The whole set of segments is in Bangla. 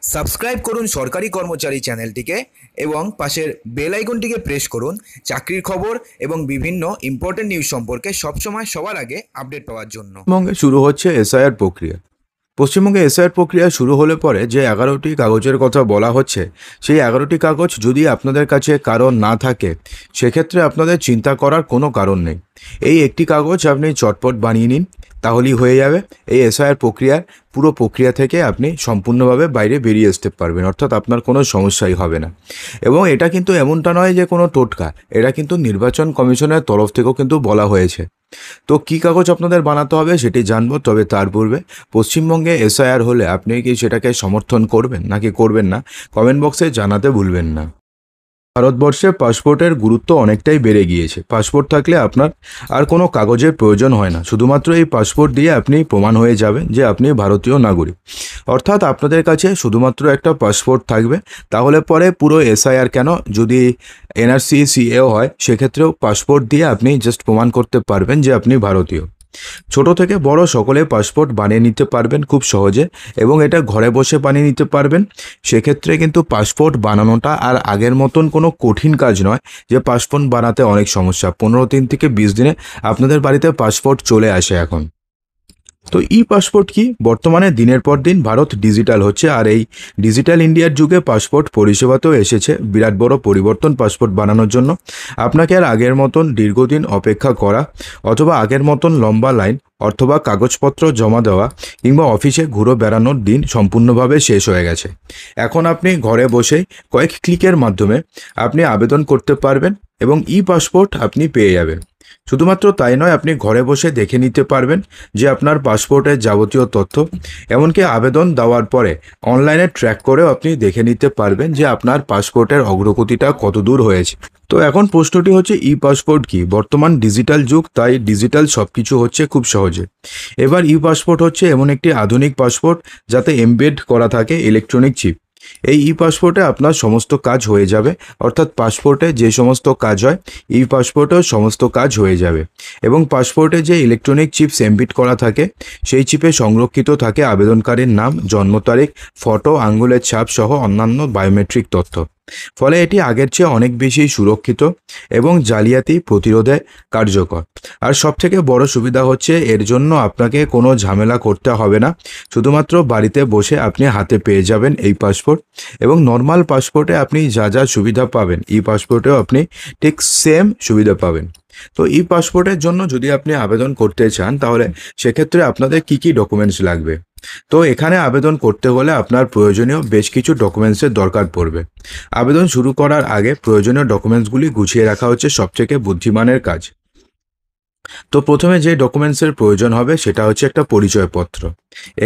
সাবস্ক্রাইব করুন সরকারি কর্মচারী চ্যানেলটিকে এবং পাশের বেল আইকনটিকে প্রেস করুন চাকরির খবর এবং বিভিন্ন ইম্পর্টেন্ট নিউজ সম্পর্কে সবসময় সবার আগে আপডেট পাওয়ার জন্য। পশ্চিমবঙ্গে শুরু হচ্ছে এসআইআর প্রক্রিয়া। পশ্চিমবঙ্গে এসআইআর প্রক্রিয়া শুরু হলে পরে যে 11টি কাগজের কথা বলা হচ্ছে, সেই 11টি কাগজ যদি আপনাদের কাছে কারণ না থাকে, সেক্ষেত্রে আপনাদের চিন্তা করার কোনো কারণ নেই। এই একটি কাগজ আপনি চটপট বানিয়ে নিন, তাহলেই হয়ে যাবে। এই এসআইআর প্রক্রিয়ার পুরো প্রক্রিয়া থেকে আপনি সম্পূর্ণভাবে বাইরে বেরিয়ে আসতে পারবেন, অর্থাৎ আপনার কোনো সমস্যাই হবে না। এবং এটা কিন্তু এমনটা নয় যে কোনো টোটকা, এটা কিন্তু নির্বাচন কমিশনের তরফ থেকেও কিন্তু বলা হয়েছে। তো কী কাগজ আপনাদের বানাতে হবে সেটি জানবো, তবে তার পূর্বে পশ্চিমবঙ্গে এসআইআর হলে আপনি কি সেটাকে সমর্থন করবেন নাকি করবেন না, কমেন্ট বক্সে জানাতে ভুলবেন না। ভারতবর্ষে পাসপোর্টের গুরুত্ব অনেকটাই বেড়ে গিয়েছে। পাসপোর্ট থাকলে আপনার আর কোনো কাগজের প্রয়োজন হয় না, শুধুমাত্র এই পাসপোর্ট দিয়ে আপনি প্রমাণ হয়ে যাবেন যে আপনি ভারতীয় নাগরিক। অর্থাৎ আপনাদের কাছে শুধুমাত্র একটা পাসপোর্ট থাকবে, তাহলে পরে পুরো এসআইআর কেন, যদি এনআরসি সিএও হয় সেক্ষেত্রেও পাসপোর্ট দিয়ে আপনি জাস্ট প্রমাণ করতে পারবেন যে আপনি ভারতীয়। ছোট থেকে বড় সকলে পাসপোর্ট বানিয়ে নিতে পারবেন খুব সহজে, এবং এটা ঘরে বসে বানিয়ে নিতে পারবেন। সেক্ষেত্রে কিন্তু পাসপোর্ট বানানোটা আর আগের মতন কোনো কঠিন কাজ নয় যে পাসপোর্ট বানাতে অনেক সমস্যা। 15 দিন থেকে 20 দিনে আপনাদের বাড়িতে পাসপোর্ট চলে আসে এখন। তো ই পাসপোর্ট কি? বর্তমানে দিনের পর দিন ভারত ডিজিটাল হচ্ছে, আর এই ডিজিটাল ইন্ডিয়ার যুগে পাসপোর্ট পরিষেবাতেও এসেছে বিরাট বড় পরিবর্তন। পাসপোর্ট বানানোর জন্য আপনাকে আর আগের মতন দীর্ঘদিন অপেক্ষা করা, অথবা আগের মতন লম্বা লাইন, অথবা কাগজপত্র জমা দেওয়া কিংবা অফিসে ঘুরে বেড়ানোর দিন সম্পূর্ণভাবে শেষ হয়ে গেছে। এখন আপনি ঘরে বসেই কয়েক ক্লিকের মাধ্যমে আপনি আবেদন করতে পারবেন এবং ই পাসপোর্ট আপনি পেয়ে যাবেন। শুধুমাত্র তাই নয়, আপনি ঘরে বসে দেখে নিতে পারবেন যে আপনার পাসপোর্টের যাবতীয় তথ্য, এমনকি আবেদন দেওয়ার পরে অনলাইনে ট্র্যাক করেও আপনি দেখে নিতে পারবেন যে আপনার পাসপোর্টের অগ্রগতিটা কত দূর হয়েছে। তো এখন প্রশ্নটি হচ্ছে, ই পাসপোর্ট কি? বর্তমান ডিজিটাল যুগ, তাই ডিজিটাল সব কিছু হচ্ছে খুব সহজে। এবার ই পাসপোর্ট হচ্ছে এমন একটি আধুনিক পাসপোর্ট যাতে এমবেড করা থাকে ইলেকট্রনিক চিপ। এই ই পাসপোর্টে আপনার সমস্ত কাজ হয়ে যাবে, অর্থাৎ পাসপোর্টে যে সমস্ত কাজ হয় ই পাসপোর্টেও সমস্ত কাজ হয়ে যাবে। এবং পাসপোর্টে যে ইলেকট্রনিক চিপস এমবিট করা থাকে, সেই চিপে সংরক্ষিত থাকে আবেদনকারীর নাম, জন্ম তারিখ, ফটো, আঙ্গুলের ছাপ সহ অন্যান্য বায়োমেট্রিক তথ্য। ফলে এটি আগের চেয়ে অনেক বেশি সুরক্ষিত এবং জালিয়াতি প্রতিরোধে কার্যকর। আর সবথেকে বড় সুবিধা হচ্ছে এর জন্য আপনাকে কোনো ঝামেলা করতে হবে না, শুধুমাত্র বাড়িতে বসে আপনি হাতে পেয়ে যাবেন এই পাসপোর্ট। এবং নর্মাল পাসপোর্টে আপনি যা যা সুবিধা পাবেন, ই পাসপোর্টেও আপনি ঠিক সেম সুবিধা পাবেন। তো ই পাসপোর্টের জন্য যদি আপনি আবেদন করতে চান, তাহলে সেক্ষেত্রে আপনাদের কি কি ডকুমেন্টস লাগবে? তো এখানে আবেদন করতে হলে আপনার প্রয়োজনীয় বেশ কিছু ডকুমেন্টসের দরকার পড়বে। আবেদন শুরু করার আগে প্রয়োজনীয় ডকুমেন্টসগুলি গুছিয়ে রাখা হচ্ছে সবথেকে বুদ্ধিমানের কাজ। তো প্রথমে যে ডকুমেন্টসের প্রয়োজন হবে সেটা হচ্ছে একটা পরিচয়পত্র।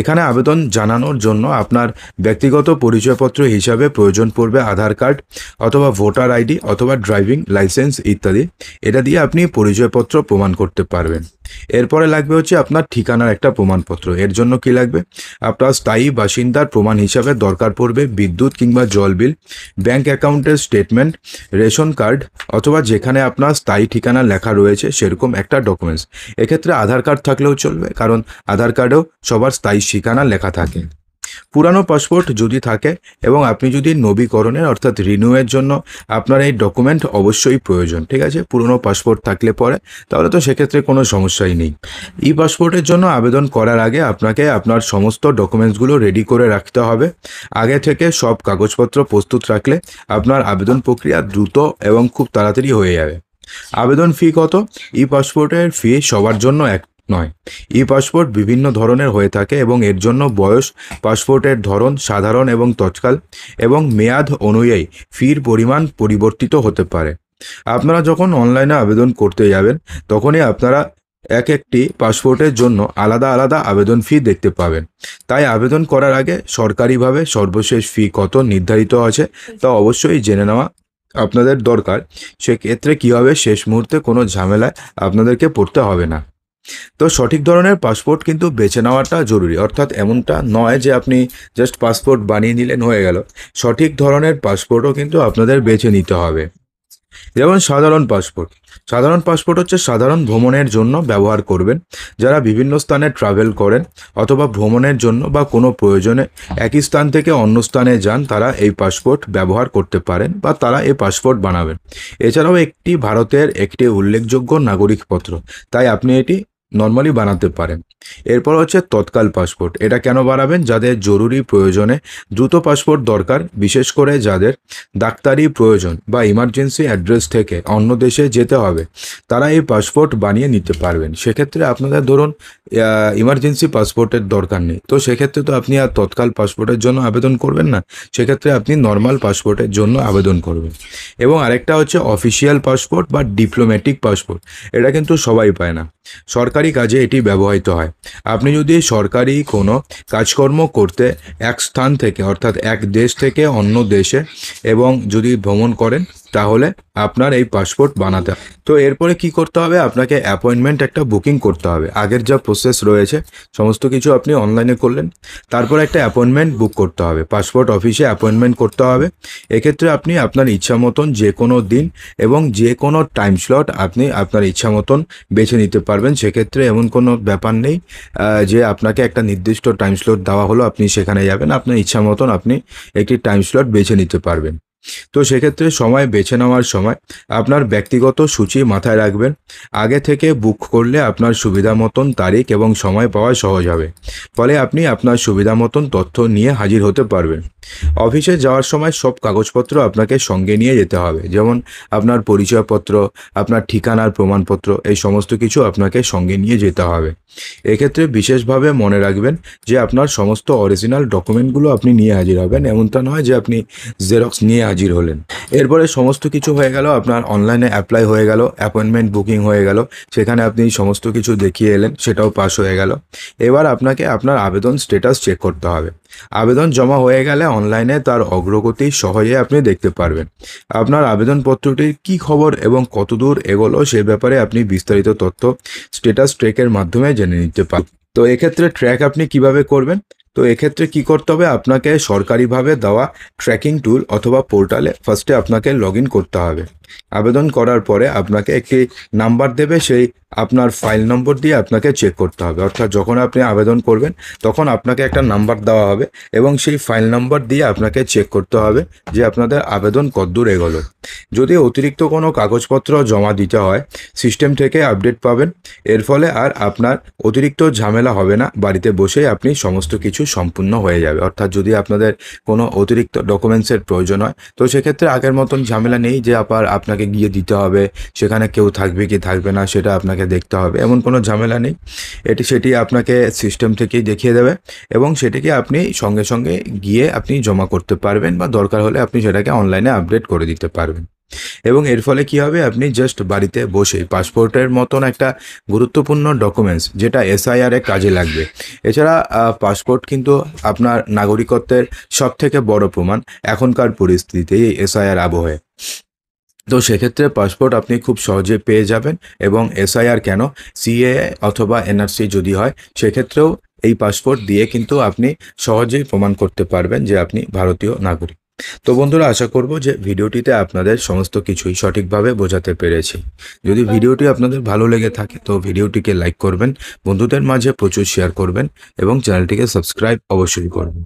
এখানে আবেদন জানানোর জন্য আপনার ব্যক্তিগত পরিচয়পত্র হিসাবে প্রয়োজন পড়বে আধার কার্ড অথবা ভোটার আইডি অথবা ড্রাইভিং লাইসেন্স ইত্যাদি। এটা দিয়ে আপনি পরিচয়পত্র প্রমাণ করতে পারবেন। এরপরে লাগবে হচ্ছে আপনার ঠিকানার একটা প্রমাণপত্র। এর জন্য কি লাগবে? আপনার স্থায়ী বাসিন্দার প্রমাণ হিসাবে দরকার পড়বে বিদ্যুৎ কিংবা জল বিল, ব্যাংক অ্যাকাউন্টের স্টেটমেন্ট, রেশন কার্ড, অথবা যেখানে আপনার স্থায়ী ঠিকানা লেখা রয়েছে সেরকম একটা ডকুমেন্টস। এক্ষেত্রে আধার কার্ড থাকলেও চলবে, কারণ আধার কার্ডেও সবার স্থায়ী ঠিকানা লেখা থাকে। পুরানো পাসপোর্ট যদি থাকে এবং আপনি যদি নবীকরণের অর্থাৎ রিনিউয়ের জন্য, আপনার এই ডকুমেন্ট অবশ্যই প্রয়োজন। ঠিক আছে, পুরনো পাসপোর্ট থাকলে পরে তাহলে তো সেক্ষেত্রে কোনো সমস্যাই নেই। ই পাসপোর্টের জন্য আবেদন করার আগে আপনাকে আপনার সমস্ত ডকুমেন্টসগুলো রেডি করে রাখতে হবে। আগে থেকে সব কাগজপত্র প্রস্তুত রাখলে আপনার আবেদন প্রক্রিয়া দ্রুত এবং খুব তাড়াতাড়ি হয়ে যাবে। আবেদন ফি কত? ই পাসপোর্টের ফি সবার জন্য এক নয়। ই পাসপোর্ট বিভিন্ন ধরনের হয়ে থাকে এবং এর জন্য বয়স, পাসপোর্টের ধরন, সাধারণ এবং তৎকাল এবং মেয়াদ অনুযায়ী ফির পরিমাণ পরিবর্তিত হতে পারে। আপনারা যখন অনলাইনে আবেদন করতে যাবেন, তখনই আপনারা এক একটি পাসপোর্টের জন্য আলাদা আলাদা আবেদন ফি দেখতে পাবেন। তাই আবেদন করার আগে সরকারিভাবে সর্বশেষ ফি কত নির্ধারিত আছে তা অবশ্যই জেনে নেওয়া আপনাদের দরকার। সেক্ষেত্রে কী হবে, শেষ মুহূর্তে কোনো ঝামেলায় আপনাদেরকে পড়তে হবে না। তো সঠিক ধরনের পাসপোর্ট কিন্তু বেছে নেওয়াটা জরুরি, অর্থাৎ এমনটা নয় যে আপনি জাস্ট পাসপোর্ট বানিয়ে নিলেন হয়ে গেল। সঠিক ধরনের পাসপোর্টও কিন্তু আপনাদের বেছে নিতে হবে। যেমন সাধারণ পাসপোর্ট, সাধারণ পাসপোর্ট হচ্ছে সাধারণ ভ্রমণের জন্য ব্যবহার করবেন। যারা বিভিন্ন স্থানে ট্রাভেল করেন অথবা ভ্রমণের জন্য বা কোনো প্রয়োজনে একই স্থান থেকে অন্য স্থানে যান, তারা এই পাসপোর্ট ব্যবহার করতে পারেন বা তারা এই পাসপোর্ট বানাবেন। এছাড়াও একটি ভারতের একটি উল্লেখযোগ্য নাগরিকপত্র, তাই আপনি এটি নর্মালি বানাতে পারেন। এরপর হচ্ছে তৎকাল পাসপোর্ট। এটা কেন বানাবেন? যাদের জরুরি প্রয়োজনে দ্রুত পাসপোর্ট দরকার, বিশেষ করে যাদের ডাক্তারি প্রয়োজন বা ইমার্জেন্সি অ্যাড্রেস থেকে অন্য দেশে যেতে হবে, তারা এই পাসপোর্ট বানিয়ে নিতে পারবেন। সেক্ষেত্রে আপনাদের ধরুন ইমার্জেন্সি পাসপোর্টের দরকার নেই, তো সেক্ষেত্রে তো আপনি আর তৎকাল পাসপোর্টের জন্য আবেদন করবেন না, সেক্ষেত্রে আপনি নর্মাল পাসপোর্টের জন্য আবেদন করবেন। এবং আরেকটা হচ্ছে অফিসিয়াল পাসপোর্ট বা ডিপ্লোম্যাটিক পাসপোর্ট। এটা কিন্তু সবাই পায় না, সরকারি কাজে এটি ব্যবহৃত হয়। আপনি যদি সরকারি কোনো কাজকর্ম করতে এক স্থান থেকে অর্থাৎ এক দেশ থেকে অন্য দেশে এবং যদি ভ্রমণ করেন, তাহলে আপনার এই পাসপোর্ট বানাতে হবে। তো এরপরে কি করতে হবে? আপনাকে অ্যাপয়েন্টমেন্ট একটা বুকিং করতে হবে। আগের যা প্রসেস রয়েছে সমস্ত কিছু আপনি অনলাইনে করলেন, তারপর একটা অ্যাপয়েন্টমেন্ট বুক করতে হবে, পাসপোর্ট অফিসে অ্যাপয়েন্টমেন্ট করতে হবে। এক্ষেত্রে আপনি আপনার ইচ্ছা মতন যে কোনো দিন এবং যে কোনো টাইম স্লট আপনি আপনার ইচ্ছা মতন বেছে নিতে পারবেন। সেক্ষেত্রে এমন কোনো ব্যাপার নেই যে আপনাকে একটা নির্দিষ্ট টাইম স্লট দেওয়া হলো আপনি সেখানে যাবেন। আপনার ইচ্ছা মতন আপনি একটি টাইম স্লট বেছে নিতে পারবেন। তো সেক্ষেত্রে সময় বেছে নেওয়ার সময় আপনার ব্যক্তিগত সূচি মাথায় রাখবেন। আগে থেকে বুক করলে আপনার সুবিধা মতন তারিখ এবং সময় পাওয়া সহজ হবে, ফলে আপনি আপনার সুবিধা মতন তথ্য নিয়ে হাজির হতে পারবেন। অফিসে যাওয়ার সময় সব কাগজপত্র আপনাকে সঙ্গে নিয়ে যেতে হবে, যেমন আপনার পরিচয়পত্র, আপনার ঠিকানার প্রমাণপত্র, এই সমস্ত কিছু আপনাকে সঙ্গে নিয়ে যেতে হবে। এক্ষেত্রে বিশেষভাবে মনে রাখবেন যে আপনার সমস্ত অরিজিনাল ডকুমেন্টগুলো আপনি নিয়ে হাজির হবেন, এমনটা নয় যে আপনি জেরক্স নিয়ে হাজির হলেন। এরপরে সমস্ত কিছু হয়ে গেল, আপনার অনলাইনে অ্যাপ্লাই হয়ে গেল, অ্যাপয়েন্টমেন্ট বুকিং হয়ে গেল, সেখানে আপনি সমস্ত কিছু দেখিয়ে এলেন, সেটাও পাস হয়ে গেল। এবার আপনাকে আপনার আবেদন স্ট্যাটাস চেক করতে হবে। আবেদন জমা হয়ে গেলে অনলাইনে তার অগ্রগতি সহজে আপনি দেখতে পারবেন। আপনার আবেদনপত্রটির কী খবর এবং কতদূর এগোলো সে ব্যাপারে আপনি বিস্তারিত তথ্য স্ট্যাটাস ট্র্যাকের মাধ্যমে জেনে নিতে পারেন। তো এক্ষেত্রে ট্র্যাক আপনি কিভাবে করবেন? তো এক্ষেত্রে কি করতে হবে? আপনাকে সরকারিভাবে দেওয়া ট্র্যাকিং টুল অথবা পোর্টালে ফার্স্টে আপনাকে লগ ইন করতে হবে। আবেদন করার পরে আপনাকে একটি নাম্বার দেবে, সেই আপনার ফাইল নম্বর দিয়ে আপনাকে চেক করতে হবে। অর্থাৎ যখন আপনি আবেদন করবেন তখন আপনাকে একটা নাম্বার দেওয়া হবে এবং সেই ফাইল নম্বর দিয়ে আপনাকে চেক করতে হবে যে আপনাদের আবেদন কতদূর এগোলো। যদি অতিরিক্ত কোনো কাগজপত্র জমা দিতে হয়, সিস্টেম থেকে আপডেট পাবেন। এর ফলে আর আপনার অতিরিক্ত ঝামেলা হবে না, বাড়িতে বসেই আপনি সমস্ত কিছু সম্পূর্ণ হয়ে যাবে। অর্থাৎ যদি আপনাদের কোনো অতিরিক্ত ডকুমেন্টসের প্রয়োজন হয়, তো সেক্ষেত্রে আগের মতন ঝামেলা নেই যে আবার আপনাকে গিয়ে দিতে হবে, সেখানে কেউ থাকবে কি থাকবে না সেটা আপনাকে দেখতে হবে, এমন কোনো ঝামেলা নেই। সেটি আপনাকে সিস্টেম থেকেই দেখিয়ে দেবে এবং সেটিকে আপনি সঙ্গে সঙ্গে গিয়ে আপনি জমা করতে পারবেন বা দরকার হলে আপনি সেটাকে অনলাইনে আপডেট করে দিতে পারবেন। এবং এর ফলে কি হবে? আপনি জাস্ট বাড়িতে বসেই পাসপোর্টের মতন একটা গুরুত্বপূর্ণ ডকুমেন্টস, যেটা এসআইআর এ কাজে লাগবে। এছাড়া পাসপোর্ট কিন্তু আপনার নাগরিকত্বের সবথেকে বড় প্রমাণ এখনকার পরিস্থিতিতে এই এসআইআর আবহে। তো সেক্ষেত্রে পাসপোর্ট আপনি খুব সহজে পেয়ে যাবেন। এবং এসআইআর কেন, সিএএ অথবা এনআরসি যদি হয়, সেক্ষেত্রেও এই পাসপোর্ট দিয়ে কিন্তু আপনি সহজেই প্রমাণ করতে পারবেন যে আপনি ভারতীয় নাগরিক। তো বন্ধুরা, আশা করব যে ভিডিওটিতে আপনাদের সমস্ত কিছুই সঠিকভাবে বোঝাতে পেরেছি। যদি ভিডিওটি আপনাদের ভালো লেগে থাকে তো ভিডিওটিকে লাইক করবেন, বন্ধুদের মাঝে প্রচুর শেয়ার করবেন এবং চ্যানেলটিকে সাবস্ক্রাইব অবশ্যই করবেন।